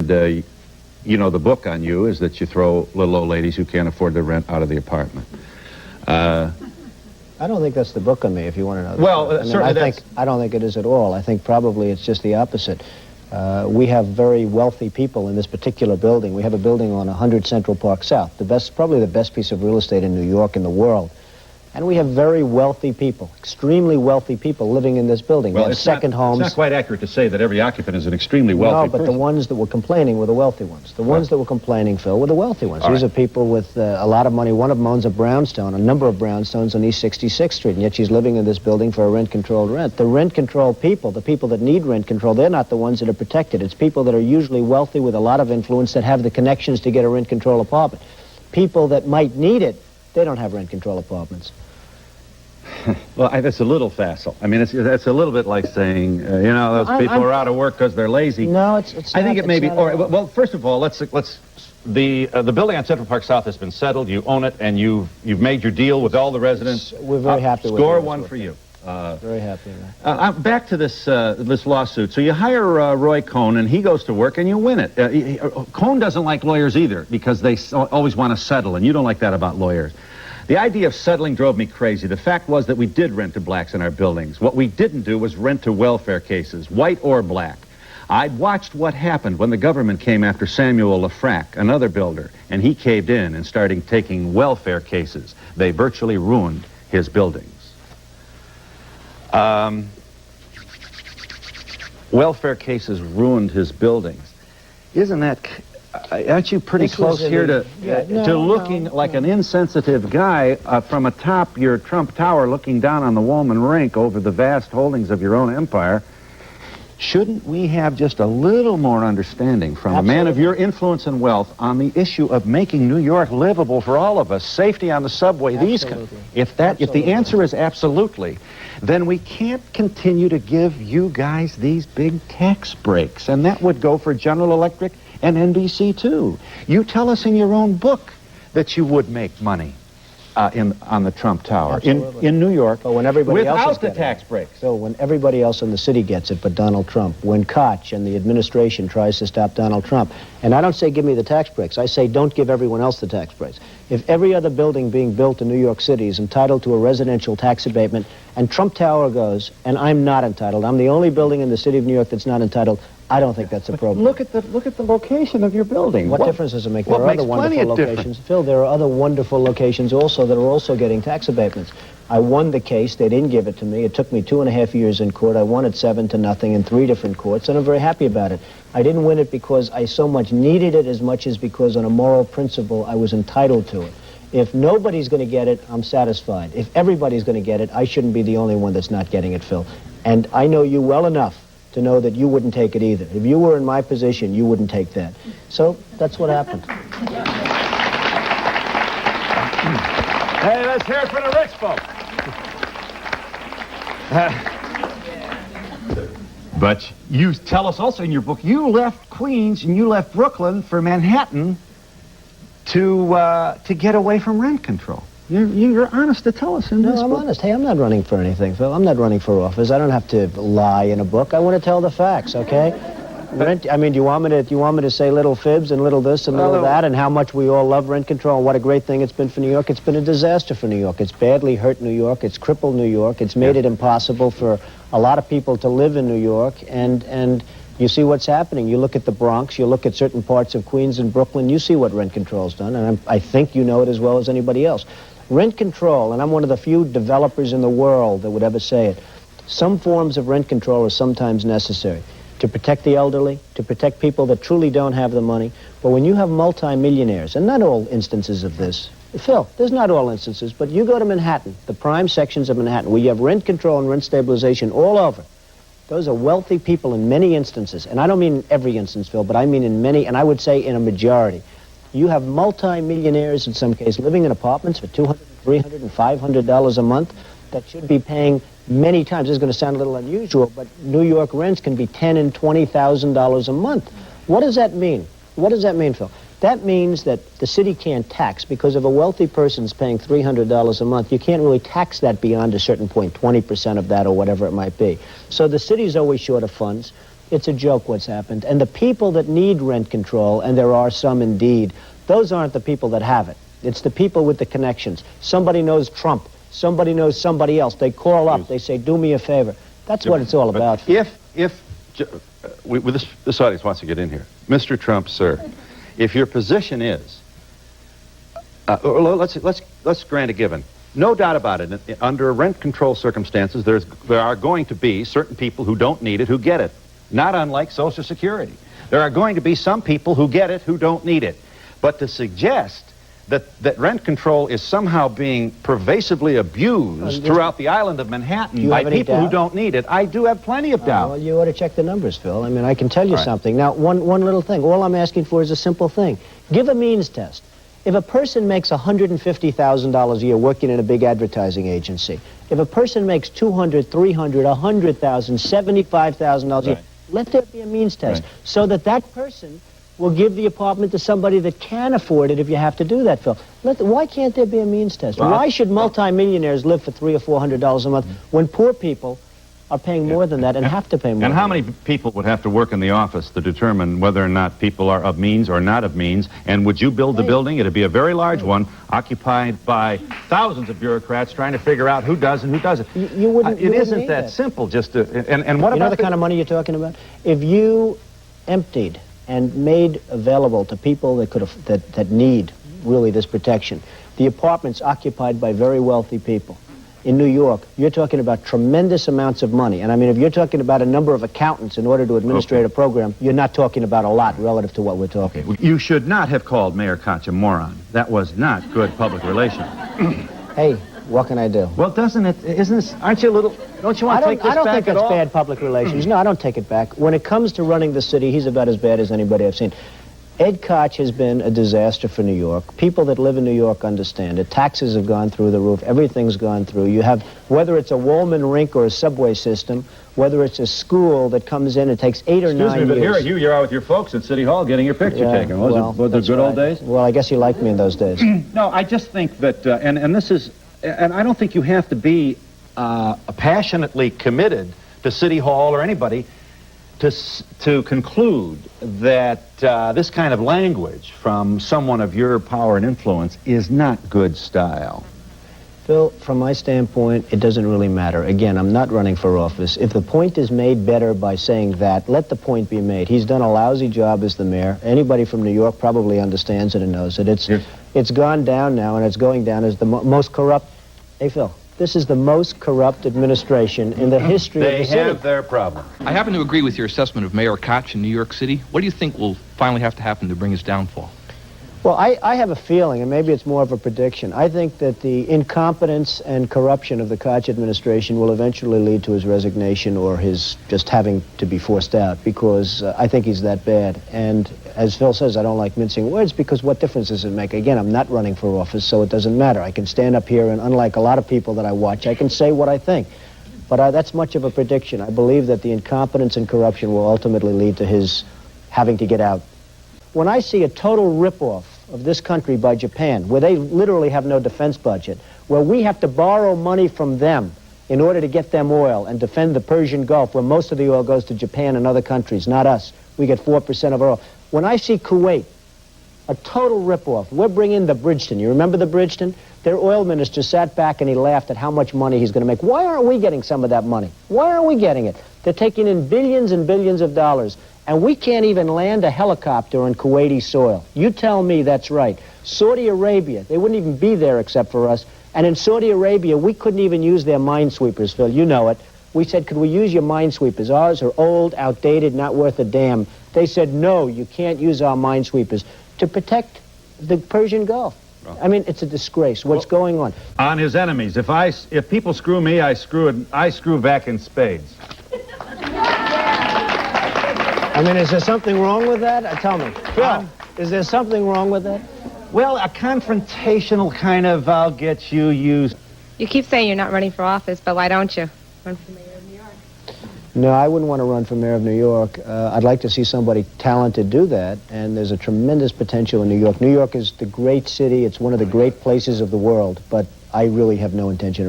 And, you know, the book on you is that you throw little old ladies who can't afford the rent out of the apartment. I don't think that's the book on me, if you want to know. Well, certainly I don't think it is at all. I think probably it's just the opposite. We have very wealthy people in this particular building. We have a building on 100 Central Park South, probably the best piece of real estate in New York in the world. And we have very wealthy people, extremely wealthy people living in this building. Well, they have second homes. It's not quite accurate to say that every occupant is an extremely wealthy person. No, but the ones that were complaining were the wealthy ones. The ones that were complaining, Phil, were the wealthy ones. These are people with a lot of money. One of them owns a brownstone, a number of brownstones on East 66th Street, and yet she's living in this building for a rent-controlled rent. The rent-controlled people, the people that need rent control, they're not the ones that are protected. It's people that are usually wealthy with a lot of influence that have the connections to get a rent-control apartment. People that might need it, they don't have rent-control apartments. Well, that's a little facile. I mean, it's a little bit like saying, you know, those people are out of work because they're lazy. No, it's I think it may be. Well, first of all, the building on Central Park South has been settled. You own it, and you've made your deal with all the residents. We're very happy with it. Score one for you. Very happy with that. Back to this lawsuit. So you hire Roy Cohn, and he goes to work, and you win it. Cohn doesn't like lawyers either because they always want to settle, and you don't like that about lawyers. The idea of settling drove me crazy. The fact was that we did rent to blacks in our buildings. What we didn't do was rent to welfare cases, white or black. I'd watched what happened when the government came after Samuel Lafrac, another builder, and he caved in and started taking welfare cases. They virtually ruined his buildings. Welfare cases ruined his buildings. Isn't that... Aren't you pretty close here to looking like an insensitive guy from atop your Trump Tower looking down on the Woolman Rink over the vast holdings of your own empire? Shouldn't we have just a little more understanding from a man of your influence and wealth on the issue of making New York livable for all of us, safety on the subway? If the answer is absolutely, then we can't continue to give you guys these big tax breaks, and that would go for General Electric and NBC too. You tell us in your own book that you would make money on the Trump Tower in New York, but when everybody else without the tax breaks. So when everybody else in the city gets it but Donald Trump, when Koch and the administration tries to stop Donald Trump, and I don't say give me the tax breaks, I say don't give everyone else the tax breaks. If every other building being built in New York City is entitled to a residential tax abatement, and Trump Tower goes, and I'm not entitled, I'm the only building in the city of New York that's not entitled, I don't think that's appropriate. Look at the location of your building. What difference does it make? There are other wonderful locations. Phil, there are other wonderful locations also that are also getting tax abatements. I won the case. They didn't give it to me. It took me 2.5 years in court. I won it 7-0 in 3 different courts, and I'm very happy about it. I didn't win it because I so much needed it as much as because on a moral principle I was entitled to it. If nobody's going to get it, I'm satisfied. If everybody's going to get it, I shouldn't be the only one that's not getting it, Phil. And I know you well enough to know that you wouldn't take it either. If you were in my position, you wouldn't take that. So that's what happened. Hey, let's hear it for the rich folks. But you tell us also in your book, you left Queens and you left Brooklyn for Manhattan to get away from rent control. You're honest to tell us in this book. No, I'm honest. Hey, I'm not running for anything, Phil. I'm not running for office. I don't have to lie in a book. I want to tell the facts, okay? I mean, do you want me to say little fibs and little this and little that and how much we all love rent control and what a great thing it's been for New York? It's been a disaster for New York. It's badly hurt New York. It's crippled New York. It's made it impossible for a lot of people to live in New York. And you see what's happening. You look at the Bronx. You look at certain parts of Queens and Brooklyn. You see what rent control's done. And I think you know it as well as anybody else. Rent control, and I'm one of the few developers in the world that would ever say it, some forms of rent control are sometimes necessary to protect the elderly, to protect people that truly don't have the money. But when you have multimillionaires, and not all instances of this, Phil, there's not all instances, but you go to Manhattan, the prime sections of Manhattan, where you have rent control and rent stabilization all over. Those are wealthy people in many instances, and I don't mean in every instance, Phil, but I mean in many, and I would say in a majority. You have multi-millionaires in some cases living in apartments for $200, $300, and $500 a month that should be paying many times. This is going to sound a little unusual, but New York rents can be $10,000 and $20,000 a month. What does that mean? What does that mean, Phil? That means that the city can't tax because if a wealthy person's paying $300 a month, you can't really tax that beyond a certain point, 20% of that or whatever it might be. So the city's always short of funds. It's a joke what's happened. And the people that need rent control, and there are some indeed, those aren't the people that have it. It's the people with the connections. Somebody knows Trump. Somebody knows somebody else. They call up. They say, do me a favor. That's what it's all about. This audience wants to get in here. Mr. Trump, sir, if your position is, let's grant a given. No doubt about it. Under rent control circumstances, there are going to be certain people who don't need it who get it. Not unlike Social Security. There are going to be some people who get it who don't need it. But to suggest that rent control is somehow being pervasively abused throughout the island of Manhattan by people who don't need it, I do have plenty of doubt. Well, you ought to check the numbers, Phil. I mean, I can tell you something. Now, one little thing. All I'm asking for is a simple thing. Give a means test. If a person makes $150,000 a year working in a big advertising agency, if a person makes $200,000, $300,000, $100,000, $75,000 a year, let there be a means test so that that person will give the apartment to somebody that can afford it if you have to do that, Phil. Why can't there be a means test? Well, why should multimillionaires live for $300 or $400 a month when poor people are paying more than that and have to pay more? And how many people would have to work in the office to determine whether or not people are of means or not of means? And would you build the building? It'd be a very large one, occupied by thousands of bureaucrats trying to figure out who does and who doesn't. You wouldn't. It isn't that simple. Just to, and what you about know the kind of money you're talking about? If you emptied and made available to people that need really this protection, the apartments occupied by very wealthy people. In New York, you're talking about tremendous amounts of money. And I mean, if you're talking about a number of accountants in order to administrate a program, you're not talking about a lot relative to what we're talking. You should not have called Mayor Koch a moron. That was not good public relations. Hey, what can I do? Well, aren't you a little, don't you want to take this back at all? I don't think it's bad public relations. No, I don't take it back. When it comes to running the city, he's about as bad as anybody I've seen. Ed Koch has been a disaster for New York. People that live in New York understand it. Taxes have gone through the roof. Everything's gone through. You have, whether it's a Wallman rink or a subway system, whether it's a school that comes in and takes 8 or 9 years. Excuse me, but here you're out with your folks at City Hall getting your picture taken. Was it good old days? Well, I guess you liked me in those days. No, I just think that, and this is, and I don't think you have to be passionately committed to City Hall or anybody to conclude that this kind of language from someone of your power and influence is not good style. Phil, from my standpoint, it doesn't really matter. Again, I'm not running for office. If the point is made better by saying that, let the point be made. He's done a lousy job as the mayor. Anybody from New York probably understands it and knows it. It's gone down now, and it's going down as the most corrupt. Hey, Phil. This is the most corrupt administration in the history of the city. They have their problem. I happen to agree with your assessment of Mayor Koch in New York City. What do you think will finally have to happen to bring his downfall? Well, I have a feeling, and maybe it's more of a prediction. I think that the incompetence and corruption of the Koch administration will eventually lead to his resignation or his just having to be forced out, because I think he's that bad. And as Phil says, I don't like mincing words, because what difference does it make? Again, I'm not running for office, so it doesn't matter. I can stand up here, and unlike a lot of people that I watch, I can say what I think. But that's much of a prediction. I believe that the incompetence and corruption will ultimately lead to his having to get out. When I see a total ripoff of this country by Japan, where they literally have no defense budget, where we have to borrow money from them in order to get them oil and defend the Persian Gulf, where most of the oil goes to Japan and other countries, not us. We get 4% of our oil. When I see Kuwait, a total ripoff, we're bringing the Bridgeton. You remember the Bridgeton? Their oil minister sat back and he laughed at how much money he's going to make. Why aren't we getting some of that money? Why aren't we getting it? They're taking in billions and billions of dollars. And we can't even land a helicopter on Kuwaiti soil. You tell me that's right. Saudi Arabia, they wouldn't even be there except for us. And in Saudi Arabia, we couldn't even use their minesweepers, Phil. You know it. We said, could we use your minesweepers? Ours are old, outdated, not worth a damn. They said, no, you can't use our minesweepers to protect the Persian Gulf. I mean, it's a disgrace. What's going on? On his enemies. If people screw me, I screw back in spades. I mean, is there something wrong with that? Tell me. Phil, is there something wrong with that? Well, a confrontational kind of, I'll get you used. You keep saying you're not running for office, but why don't you run for mayor of New York? No, I wouldn't want to run for mayor of New York. I'd like to see somebody talented do that, and there's a tremendous potential in New York. New York is the great city. It's one of the great places of the world, but I really have no intention of